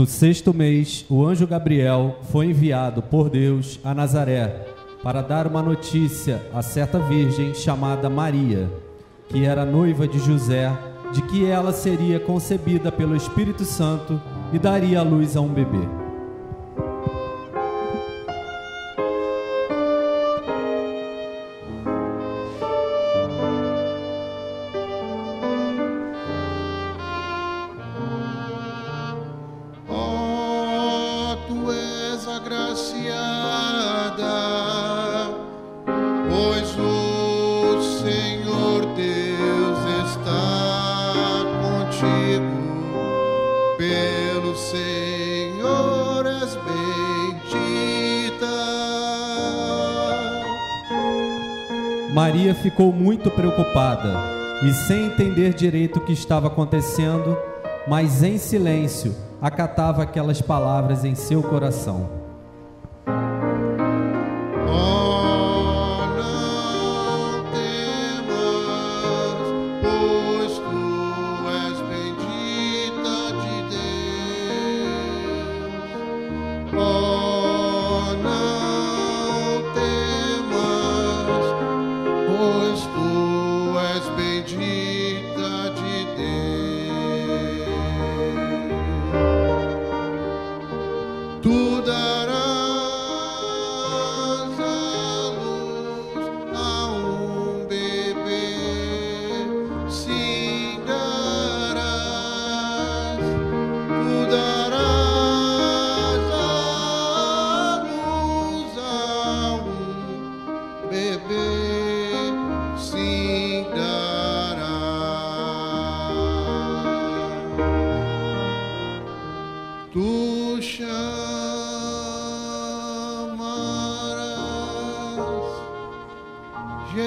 No sexto mês, o anjo Gabriel foi enviado por Deus a Nazaré para dar uma notícia a certa virgem chamada Maria, que era noiva de José, de que ela seria concebida pelo Espírito Santo e daria à luz a um bebê. Maria ficou muito preocupada e sem entender direito o que estava acontecendo, mas em silêncio acatava aquelas palavras em seu coração. Oh, não Tu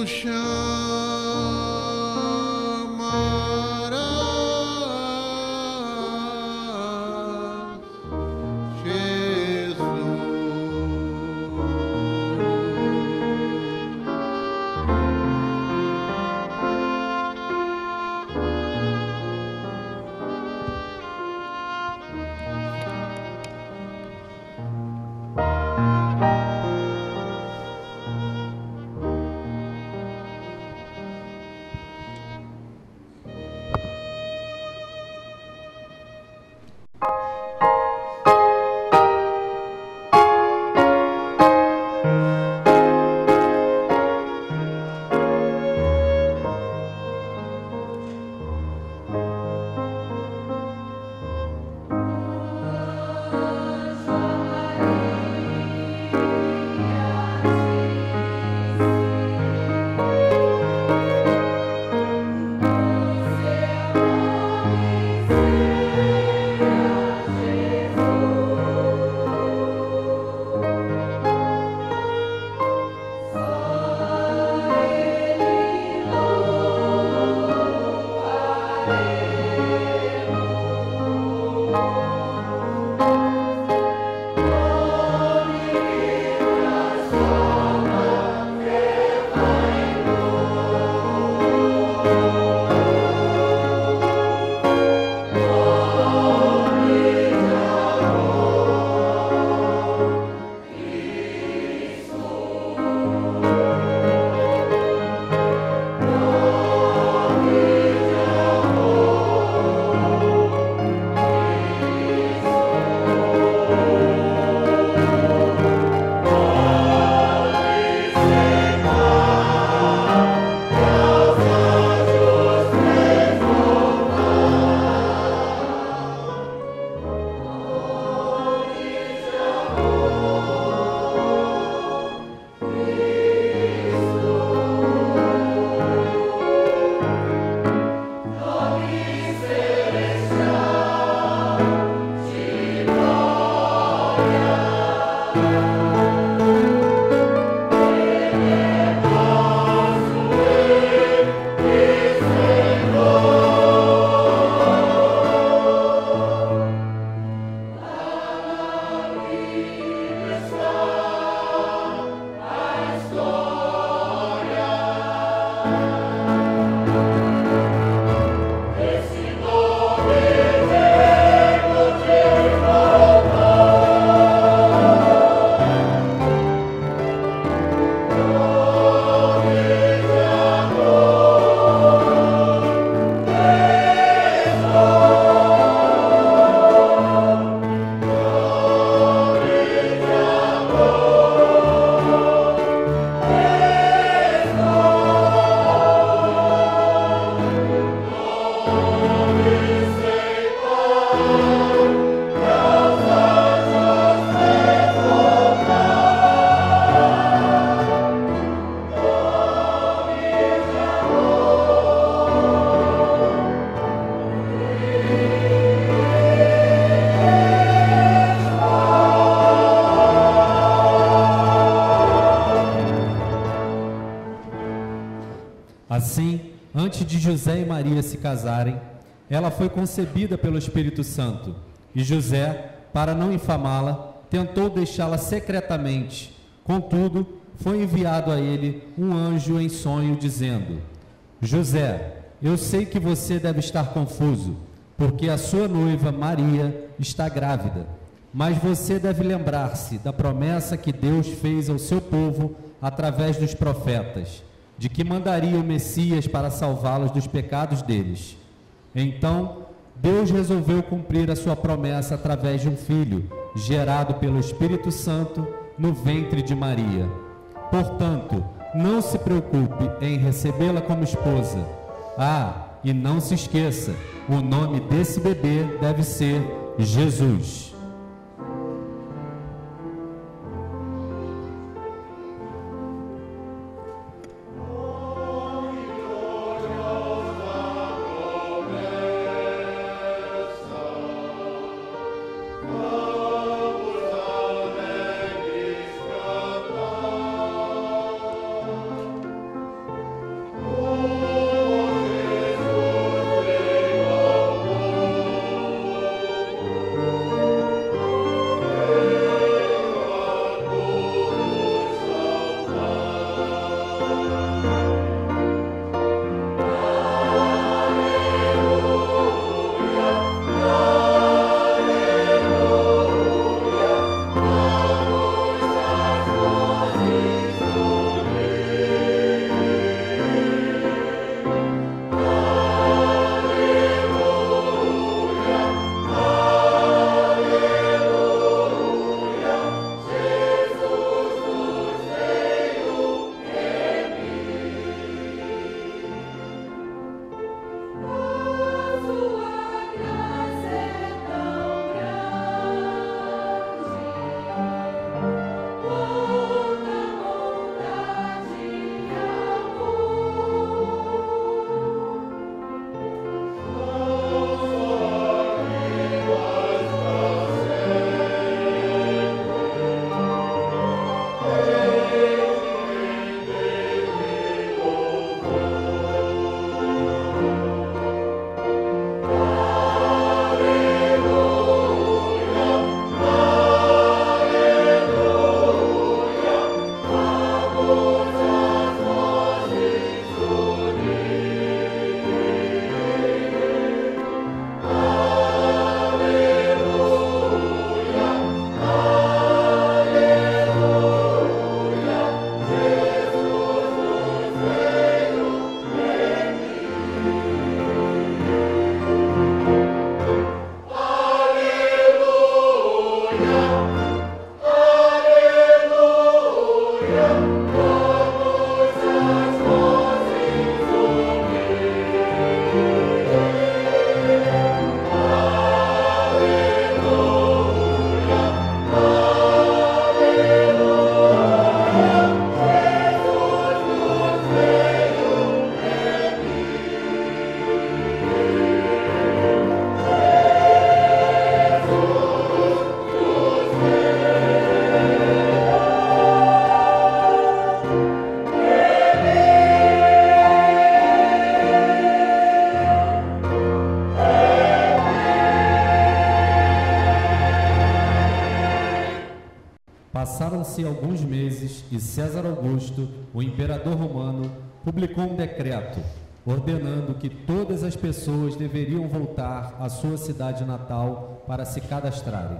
chamarás Jesus. Assim, antes de José e Maria se casarem, ela foi concebida pelo Espírito Santo. E José, para não infamá-la, tentou deixá-la secretamente. Contudo, foi enviado a ele um anjo em sonho, dizendo: José, eu sei que você deve estar confuso, porque a sua noiva Maria está grávida. Mas você deve lembrar-se da promessa que Deus fez ao seu povo através dos profetas, de que mandaria o Messias para salvá-los dos pecados deles. Então, Deus resolveu cumprir a sua promessa através de um filho, gerado pelo Espírito Santo no ventre de Maria. Portanto, não se preocupe em recebê-la como esposa. Ah, e não se esqueça, o nome desse bebê deve ser Jesus. Passaram-se alguns meses e César Augusto, o imperador romano, publicou um decreto ordenando que todas as pessoas deveriam voltar à sua cidade natal para se cadastrarem.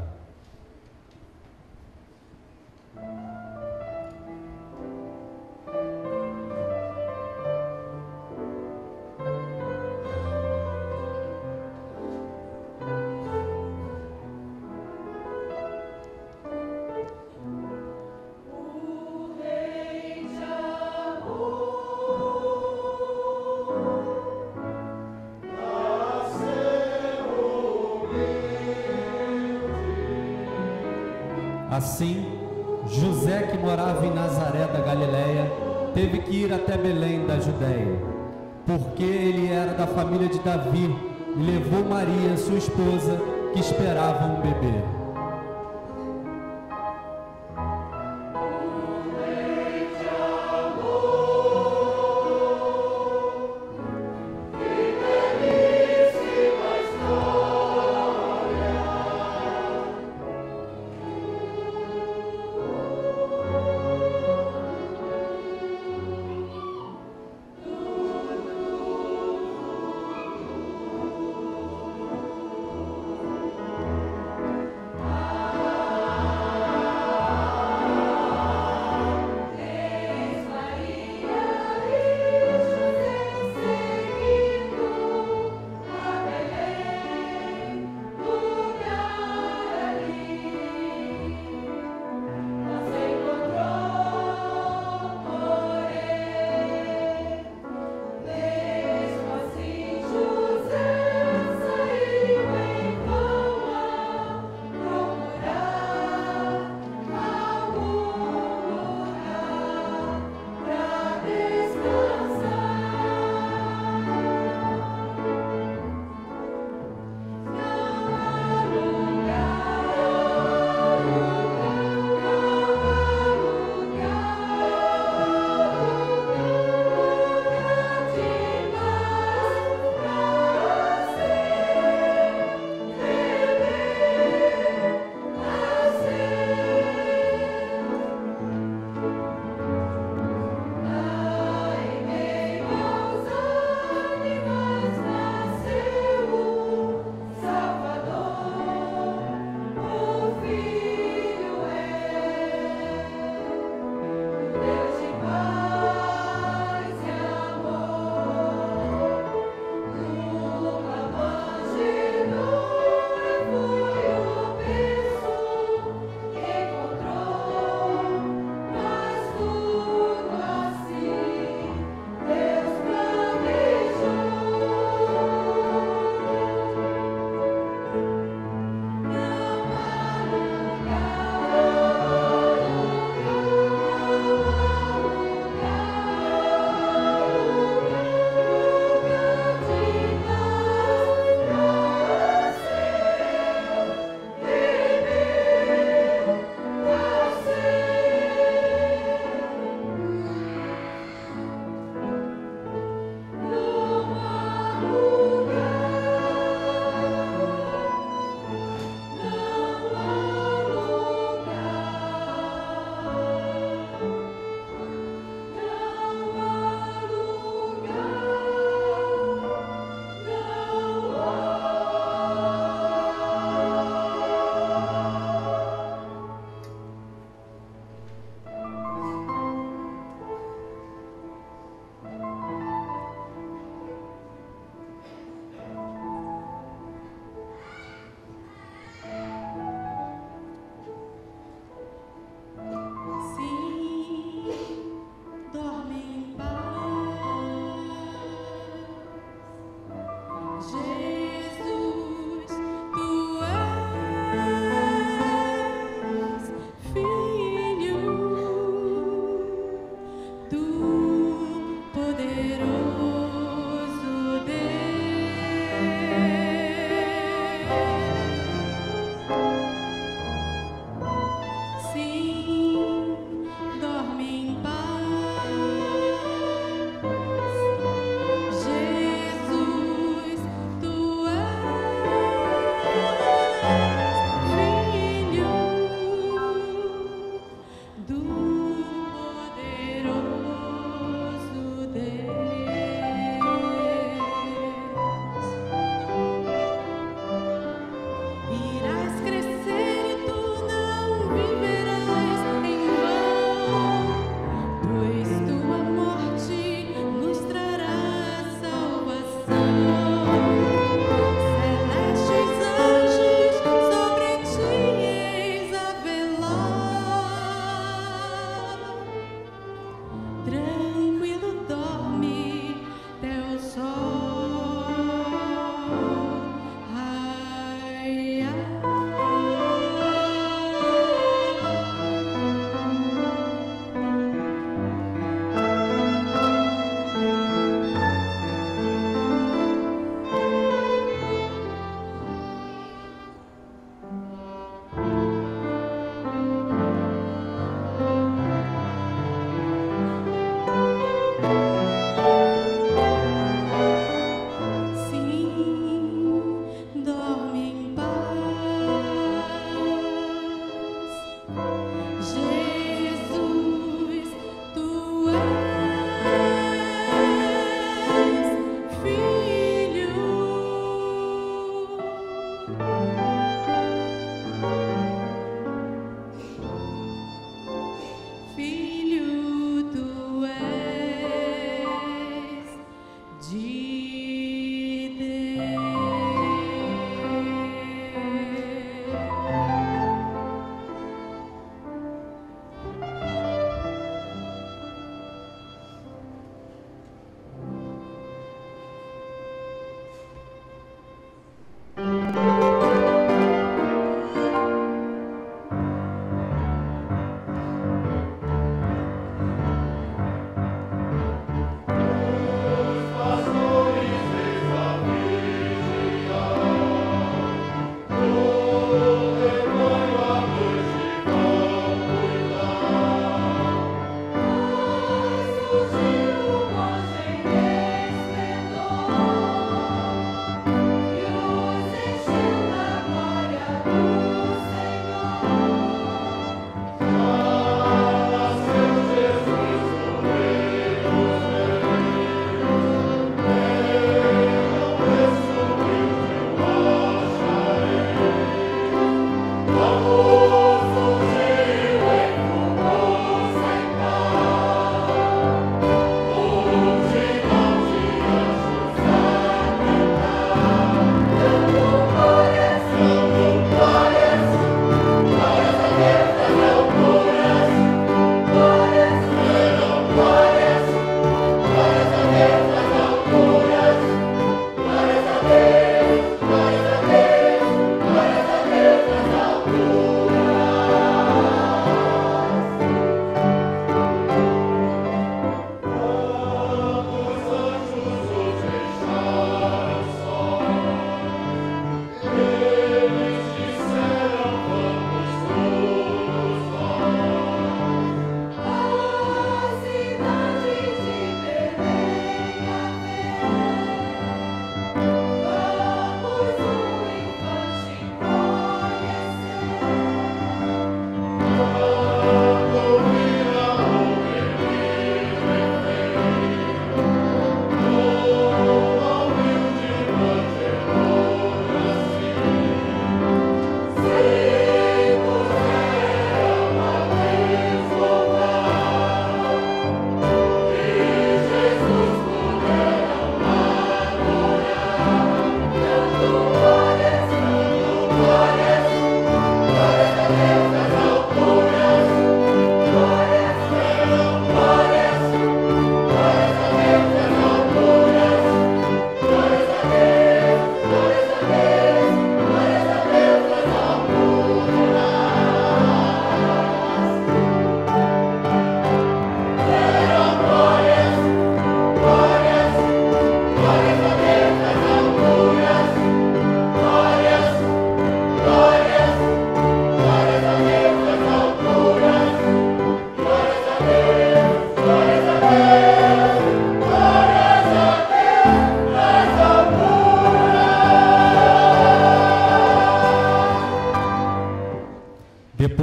Assim, José, que morava em Nazaré da Galileia, teve que ir até Belém da Judéia, porque ele era da família de Davi, e levou Maria, sua esposa, que esperava um bebê.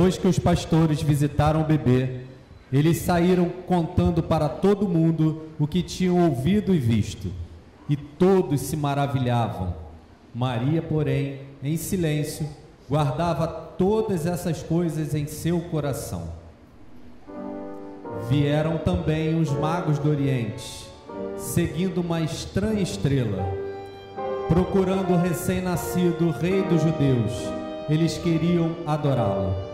Depois que os pastores visitaram o bebê, eles saíram contando para todo mundo o que tinham ouvido e visto. E todos se maravilhavam. Maria, porém, em silêncio, guardava todas essas coisas em seu coração. Vieram também os magos do Oriente, seguindo uma estranha estrela. Procurando o recém-nascido rei dos judeus, eles queriam adorá-lo.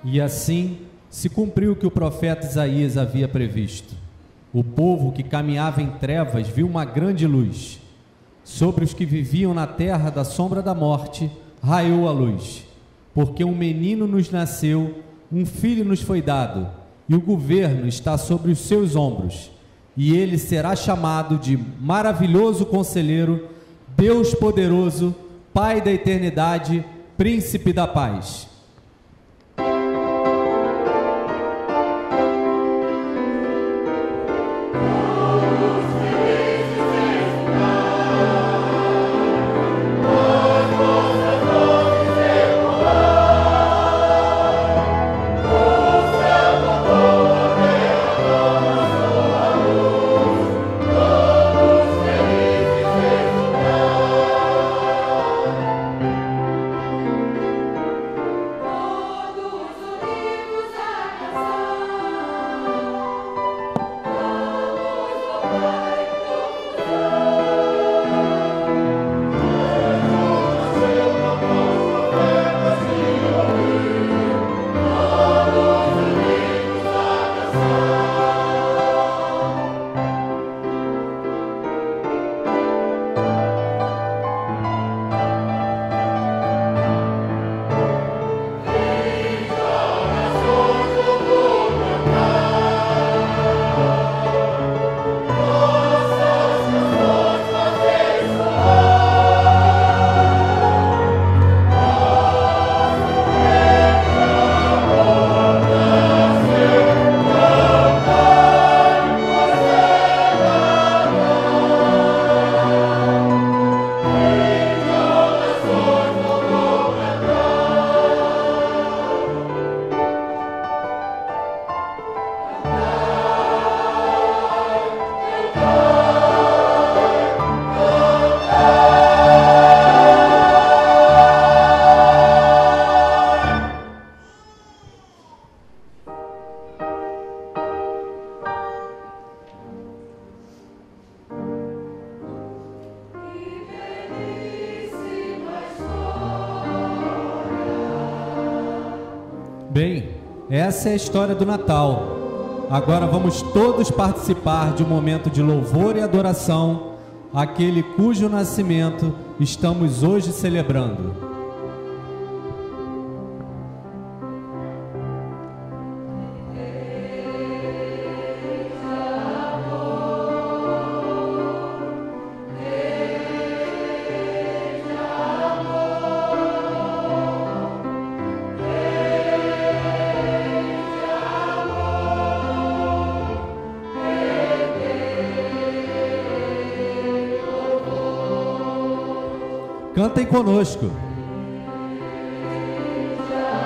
E assim se cumpriu o que o profeta Isaías havia previsto. O povo que caminhava em trevas viu uma grande luz. Sobre os que viviam na terra da sombra da morte, raiou a luz. Porque um menino nos nasceu, um filho nos foi dado, e o governo está sobre os seus ombros. E ele será chamado de Maravilhoso Conselheiro, Deus Poderoso, Pai da Eternidade, Príncipe da Paz. Bem, essa é a história do Natal. Agora vamos todos participar de um momento de louvor e adoração àquele cujo nascimento estamos hoje celebrando. Cantem conosco. Yeah.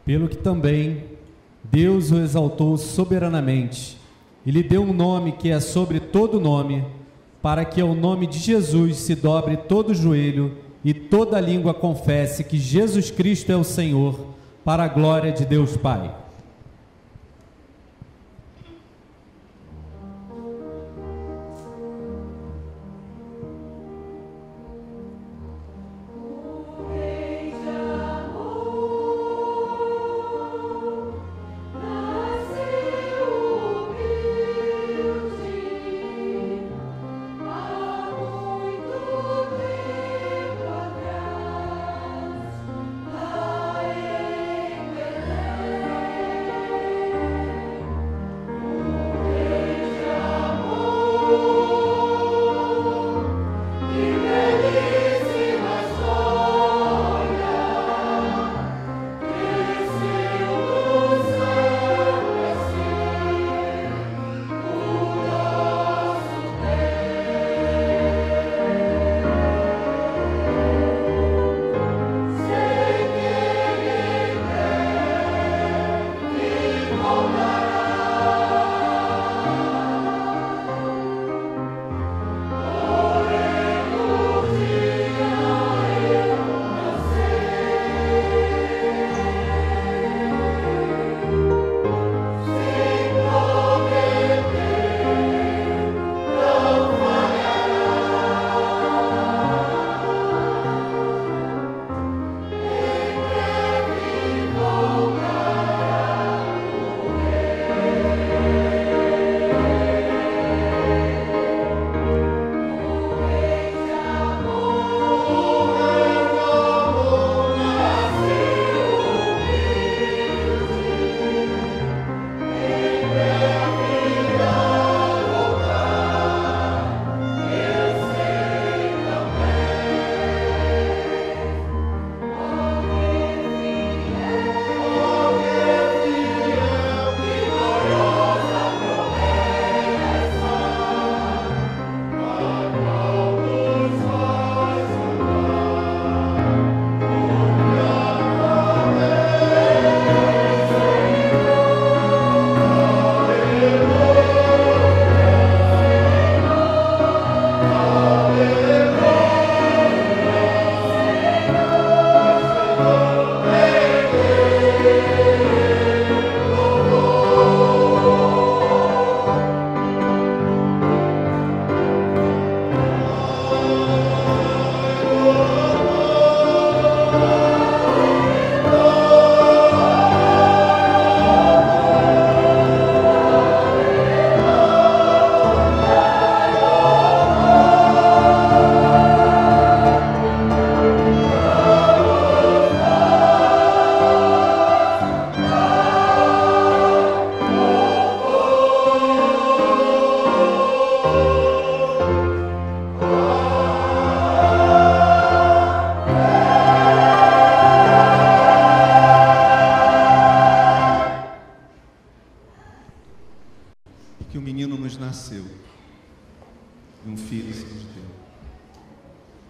pelo que também Deus o exaltou soberanamente e lhe deu um nome que é sobre todo nome, para que ao nome de Jesus se dobre todo joelho e toda língua confesse que Jesus Cristo é o Senhor, para a glória de Deus Pai.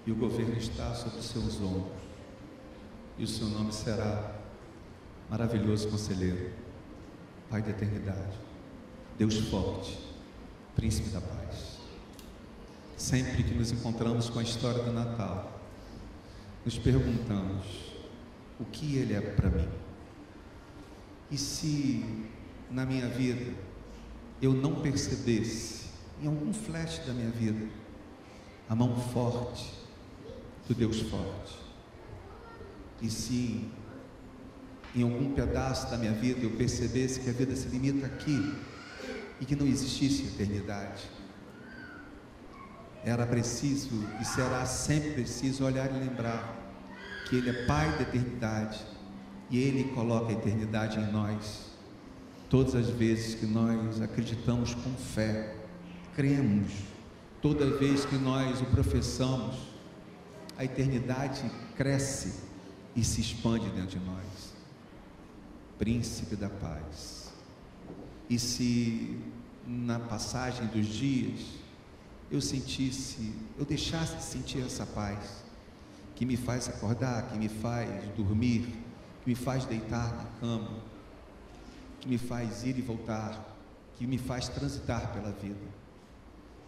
e o governo está sobre os seus ombros, e o seu nome será Maravilhoso Conselheiro, Pai da Eternidade, Deus Forte, Príncipe da Paz. Sempre que nos encontramos com a história do Natal, nos perguntamos: o que Ele é para mim? E se na minha vida eu não percebesse, em algum flash da minha vida, a mão forte do Deus forte? E se em algum pedaço da minha vida eu percebesse que a vida se limita aqui e que não existisse eternidade? Era preciso e será sempre preciso olhar e lembrar que Ele é Pai da eternidade e Ele coloca a eternidade em nós. Todas as vezes que nós acreditamos com fé, cremos, toda vez que nós o professamos, a eternidade cresce e se expande dentro de nós. Príncipe da paz. E se na passagem dos dias eu deixasse de sentir essa paz, que me faz acordar, que me faz dormir, que me faz deitar na cama, que me faz ir e voltar, que me faz transitar pela vida.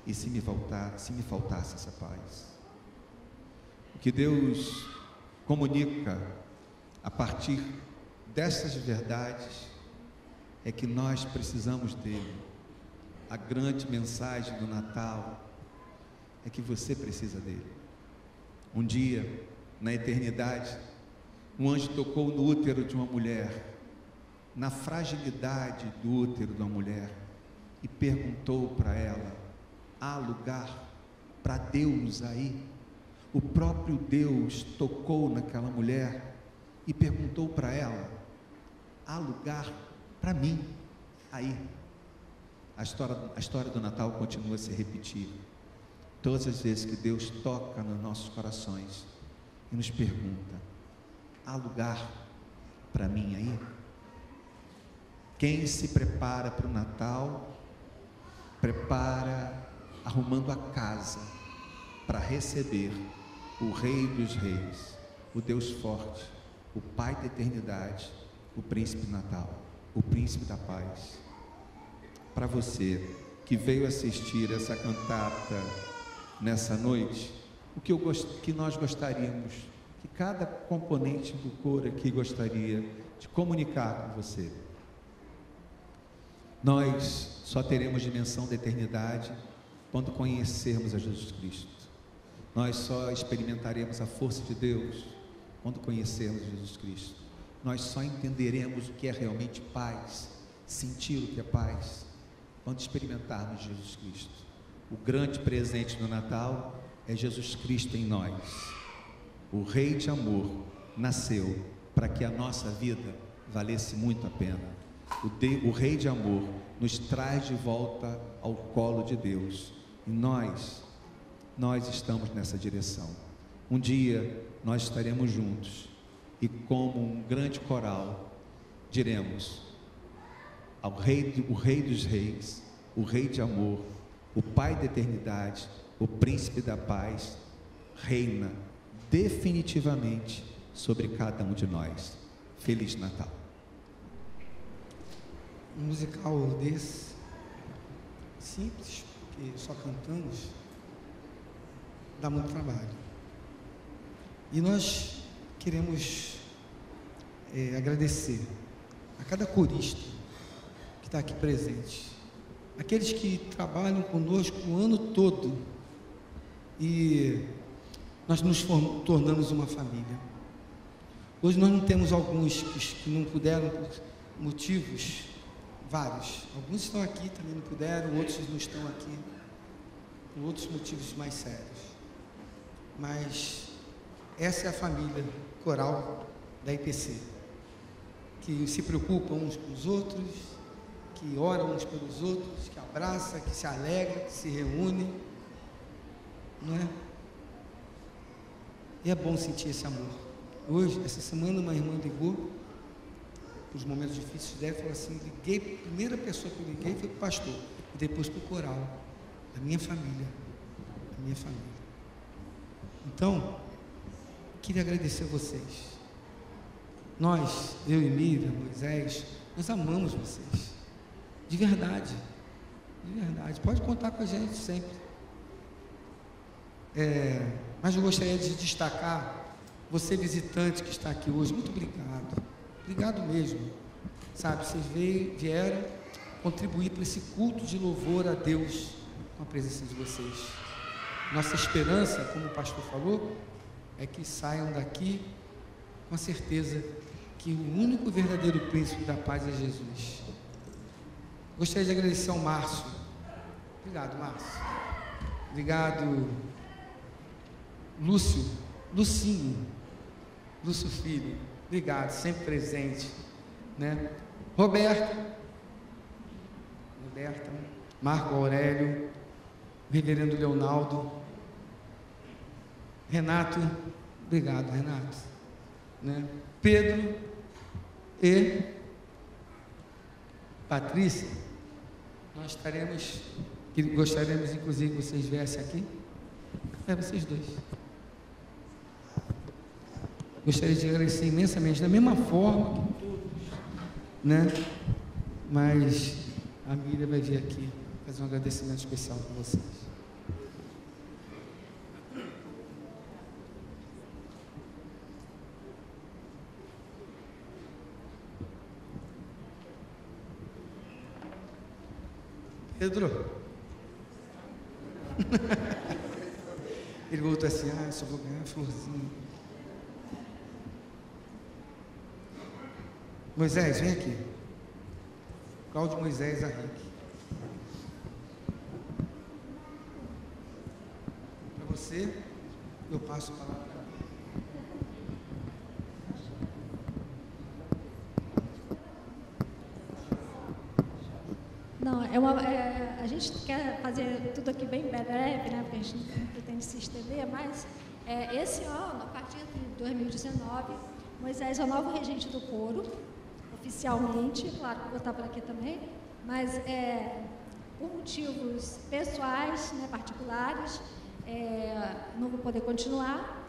E se me faltasse essa paz? O que Deus comunica a partir dessas verdades é que nós precisamos dele. A grande mensagem do Natal é que você precisa dele. Um dia, na eternidade, um anjo tocou no útero de uma mulher, na fragilidade do útero da mulher, e perguntou para ela: há lugar para Deus aí? O próprio Deus tocou naquela mulher e perguntou para ela: há lugar para mim aí? A história do Natal continua a se repetir. Todas as vezes que Deus toca nos nossos corações e nos pergunta: há lugar para mim aí? Quem se prepara para o Natal, prepara arrumando a casa para receber o Rei dos Reis, o Deus forte, o Pai da eternidade, o Príncipe Natal, o Príncipe da paz. Para você que veio assistir essa cantata nessa noite, o que nós gostaríamos, que cada componente do coro aqui gostaria de comunicar com você. Nós só teremos dimensão da eternidade quando conhecermos a Jesus Cristo. Nós só experimentaremos a força de Deus quando conhecermos Jesus Cristo. Nós só entenderemos o que é realmente paz, sentir o que é paz, quando experimentarmos Jesus Cristo. O grande presente do Natal é Jesus Cristo em nós. O Rei de amor nasceu para que a nossa vida valesse muito a pena. O Rei de amor nos traz de volta ao colo de Deus. E nós estamos nessa direção. Um dia nós estaremos juntos e, como um grande coral, diremos: o Rei dos Reis, o Rei de amor, o Pai da eternidade, o Príncipe da paz, reina definitivamente sobre cada um de nós. Feliz Natal. Um musical desse, simples, que só cantamos, dá muito trabalho. E nós queremos agradecer a cada corista que está aqui presente, aqueles que trabalham conosco o ano todo, e nós nos tornamos uma família. Hoje nós não temos alguns que não puderam por motivos vários. Alguns estão aqui, também não puderam, outros não estão aqui por outros motivos mais sérios. Mas essa é a família coral da IPC, que se preocupa uns com os outros, que ora uns pelos outros, que abraça, que se alegra, que se reúne, não é? E é bom sentir esse amor. Hoje, essa semana, uma irmã ligou para os momentos difíceis dela e falou assim: liguei, a primeira pessoa que eu liguei foi para o pastor, e depois para o coral, a minha família, a minha família. Então, queria agradecer a vocês. Nós, eu e Miriam, Moisés, nós amamos vocês, de verdade, pode contar com a gente sempre. Mas eu gostaria de destacar você, visitante que está aqui hoje, muito obrigado mesmo, sabe, vocês vieram contribuir para esse culto de louvor a Deus com a presença de vocês. Nossa esperança, como o pastor falou, é que saiam daqui com a certeza que o único verdadeiro príncipe da paz é Jesus. Gostaria de agradecer ao Márcio. Obrigado, Márcio. Obrigado, Lucinho Filho. Obrigado, sempre presente, né? Roberta, Marco Aurélio, Reverendo Leonardo, Renato, obrigado, Renato, né? Pedro e Patrícia, nós gostaríamos inclusive que vocês viessem aqui, vocês dois. Gostaria de agradecer imensamente, da mesma forma que todos, né? Mas a Miriam vai vir aqui fazer um agradecimento especial para vocês. Pedro. Ele voltou assim, só vou ganhar a florzinha. Moisés, vem aqui. Cláudio Moisés Henrique. Para você, eu passo a palavra. Não, a gente quer fazer tudo aqui bem breve, né? Porque a gente não pretende se estender, mas esse ano, a partir de 2019, Moisés é o novo regente do coro, oficialmente, claro que eu vou estar por aqui também, mas por motivos pessoais, né, particulares, não vou poder continuar.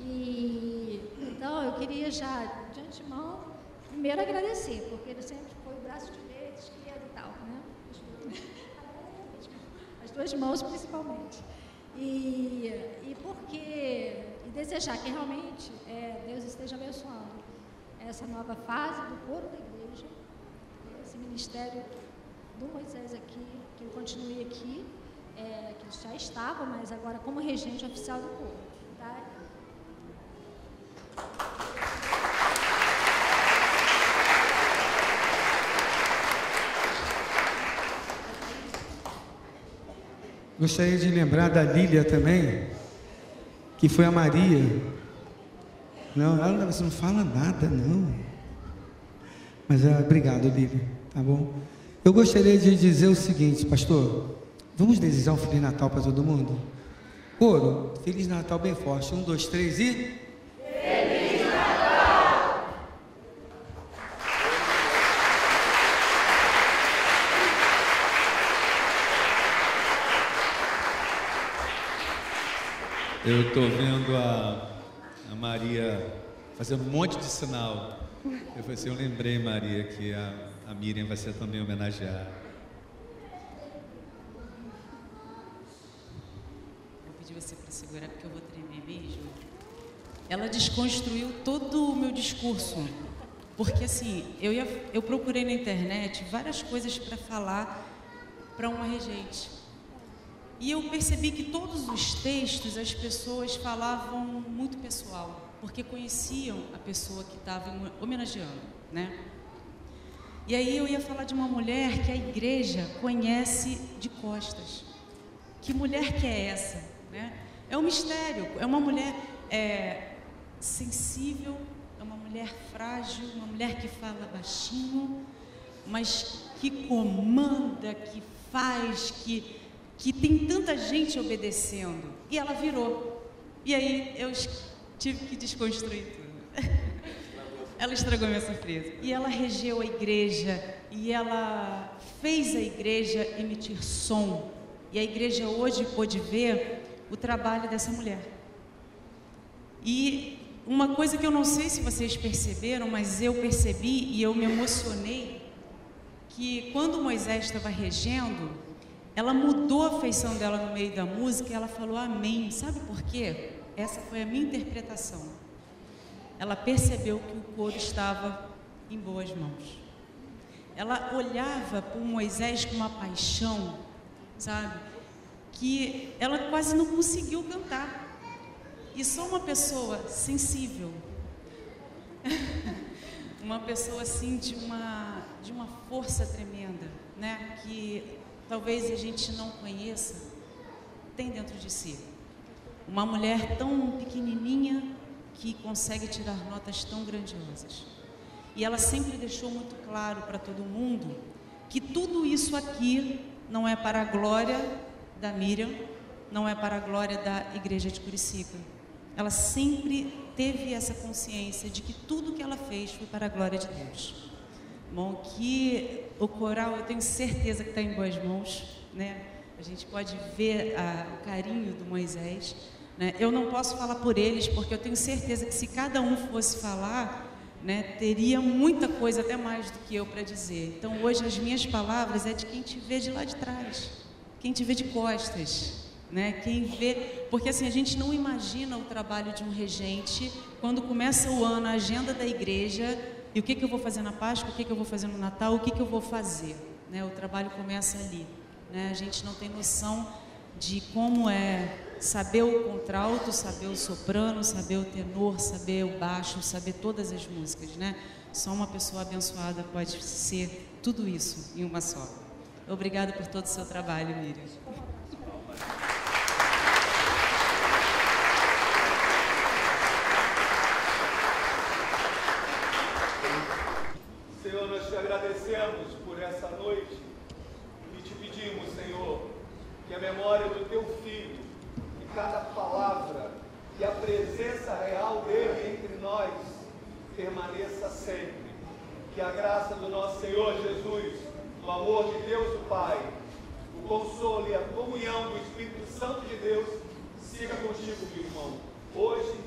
E então eu queria já, de antemão, primeiro agradecer, porque ele sempre foi o braço direito, esquerdo e tal, né? As duas mãos principalmente. E desejar que realmente Deus esteja abençoando essa nova fase do coro da igreja, esse ministério do Moisés aqui, que ele continue aqui, que ele já estava, mas agora como regente oficial do coro. Tá? Gostaria de lembrar da Lília também, que foi a Maria. Não, ela não fala nada, não. Mas obrigado, Lília, tá bom? Eu gostaria de dizer o seguinte, pastor, vamos desejar um Feliz Natal para todo mundo? Coro, Feliz Natal bem forte. 1, 2, 3 e... Feliz Natal! Eu estou vendo a Maria fazendo um monte de sinal. Eu lembrei, Maria, que a Miriam vai ser também homenageada. Vou pedir você para segurar, porque eu vou tremer mesmo. Ela desconstruiu todo o meu discurso, porque assim, eu procurei na internet várias coisas para falar para uma regente. E eu percebi que todos os textos as pessoas falavam muito pessoal, porque conheciam a pessoa que estava homenageando, né? E aí eu ia falar de uma mulher que a igreja conhece de costas. Que mulher que é essa, né? É um mistério, é uma mulher sensível, é uma mulher frágil, uma mulher que fala baixinho, mas que comanda, que faz, que tem tanta gente obedecendo. E ela virou. E aí eu tive que desconstruir tudo. Ela estragou minha surpresa. E ela regeu a igreja, e ela fez a igreja emitir som. E a igreja hoje pôde ver o trabalho dessa mulher. E uma coisa que eu não sei se vocês perceberam, mas eu percebi e eu me emocionei, que quando Moisés estava regendo, ela mudou a feição dela no meio da música e ela falou amém. Sabe por quê? Essa foi a minha interpretação. Ela percebeu que o coro estava em boas mãos. Ela olhava para o Moisés com uma paixão, sabe? Que ela quase não conseguiu cantar. E só uma pessoa sensível, uma pessoa assim de uma força tremenda, né? Que talvez a gente não conheça, tem dentro de si. Uma mulher tão pequenininha que consegue tirar notas tão grandiosas. E ela sempre deixou muito claro para todo mundo que tudo isso aqui não é para a glória da Miriam, não é para a glória da Igreja de Curicica. Ela sempre teve essa consciência de que tudo que ela fez foi para a glória de Deus. Bom, que o coral, eu tenho certeza que está em boas mãos, né? A gente pode ver o carinho do Moisés, né? Eu não posso falar por eles, porque eu tenho certeza que se cada um fosse falar, né, teria muita coisa, até mais do que eu, para dizer. Então, hoje, as minhas palavras é de quem te vê de lá de trás, quem te vê de costas, né? Quem vê... Porque, assim, a gente não imagina o trabalho de um regente quando começa o ano, a agenda da igreja, e o que eu vou fazer na Páscoa, o que eu vou fazer no Natal, o que eu vou fazer, né? O trabalho começa ali, né? A gente não tem noção de como é saber o contralto, saber o soprano, saber o tenor, saber o baixo, saber todas as músicas, né? Só uma pessoa abençoada pode ser tudo isso em uma só. Obrigada por todo o seu trabalho, Miriam. Senhor, nós te agradecemos por essa noite e te pedimos, Senhor, que a memória do teu Filho, que cada palavra e a presença real dele entre nós permaneça sempre. Que a graça do nosso Senhor Jesus, o amor de Deus o Pai, o consolo e a comunhão do Espírito Santo de Deus siga contigo, meu irmão, hoje